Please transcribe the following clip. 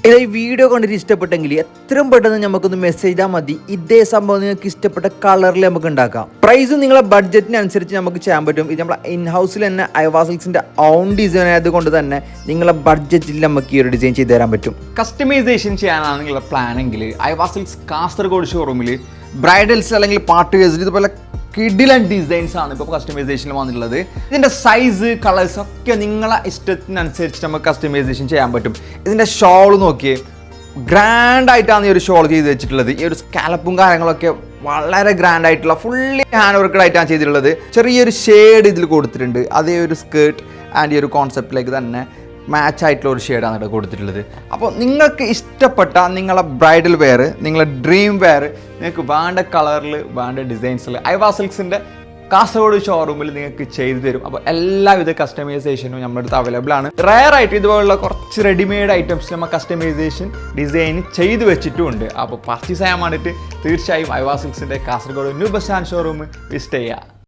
ഈ വീഡിയോ കണ്ടിട്ട് ഇഷ്ടപ്പെട്ടെങ്കിൽ എത്രയും പെട്ടെന്ന് നമുക്കൊന്ന് മെസ്സേജ് ചെയ്താൽ മതി. ഇതേ സംഭവം നിങ്ങൾക്ക് ഇഷ്ടപ്പെട്ട കളറിൽ നമുക്ക് ഉണ്ടാക്കാം. പ്രൈസ് നിങ്ങളെ ബഡ്ജറ്റിനനുസരിച്ച് നമുക്ക് ചെയ്യാൻ പറ്റും. ഇത് നമ്മളെ ഇൻ ഹൗസിൽ തന്നെ ഐവാ സിൽക്സിന്റെ ഓൺ ഡിസൈൻ ആയതുകൊണ്ട് തന്നെ നിങ്ങളെ ബഡ്ജറ്റിൽ നമുക്ക് ഈ ഒരു ഡിസൈൻ ചെയ്ത് തരാൻ പറ്റും. കസ്റ്റമൈസേഷൻ ചെയ്യാനാണ് നിങ്ങളുടെ പ്ലാൻ എങ്കിൽ ഐവാ സിൽക്സ് കാസർഗോഡ് ഷോറൂമിൽ ബ്രൈഡൽസ് അല്ലെങ്കിൽ പാർട്ടി വെയർസ് ഇതുപോലെ കിഡിലൻ ഡിസൈൻസ് ആണ് ഇപ്പോൾ കസ്റ്റമൈസേഷനിൽ വന്നിട്ടുള്ളത്. ഇതിൻ്റെ സൈസ് കളേഴ്സ് ഒക്കെ നിങ്ങളെ ഇഷ്ടത്തിനനുസരിച്ച് നമുക്ക് കസ്റ്റമൈസേഷൻ ചെയ്യാൻ പറ്റും. ഇതിൻ്റെ ഷോൾ നോക്കിയേ, ഗ്രാൻഡ് ആയിട്ടാണ് ഈ ഒരു ഷോൾ ചെയ്ത് വെച്ചിട്ടുള്ളത്. ഈ ഒരു സ്കാലപ്പും കാര്യങ്ങളൊക്കെ വളരെ ഗ്രാൻഡ് ആയിട്ടുള്ള ഫുള്ളി ഹാൻഡ് വർക്കഡ് ആയിട്ടാണ് ചെയ്തിട്ടുള്ളത്. ചെറിയൊരു ഷെയ്ഡ് ഇതിൽ കൊടുത്തിട്ടുണ്ട്. അതേ ഒരു സ്കേർട്ട് ആൻഡ് ഈ ഒരു കോൺസെപ്റ്റിലേക്ക് തന്നെ മാച്ച് ആയിട്ടുള്ള ഒരു ഷെയ്ഡാണ് ഇവിടെ കൊടുത്തിട്ടുള്ളത്. അപ്പോൾ നിങ്ങൾക്ക് ഇഷ്ടപ്പെട്ട നിങ്ങളെ ബ്രൈഡൽ വെയർ, നിങ്ങളെ ഡ്രീം വെയർ നിങ്ങൾക്ക് വേണ്ട കളറിൽ വേണ്ട ഡിസൈൻസിൽ ഐവാ സിൽക്സിൻ്റെ കാസർഗോഡ് ഷോറൂമിൽ നിങ്ങൾക്ക് ചെയ്തു തരും. അപ്പോൾ എല്ലാവിധ കസ്റ്റമൈസേഷനും നമ്മുടെ അടുത്ത് അവൈലബിൾ ആണ്. റയർ ആയിട്ട് ഇതുപോലുള്ള കുറച്ച് റെഡിമെയ്ഡ് ഐറ്റംസ് നമ്മൾ കസ്റ്റമൈസേഷൻ ഡിസൈൻ ചെയ്ത് വെച്ചിട്ടുമുണ്ട്. അപ്പോൾ പർച്ചേസ് ചെയ്യാൻ വേണ്ടിയിട്ട് തീർച്ചയായും ഐവാ സിൽക്സിൻ്റെ Kasaragod new bus stand showroom visit ചെയ്യുക.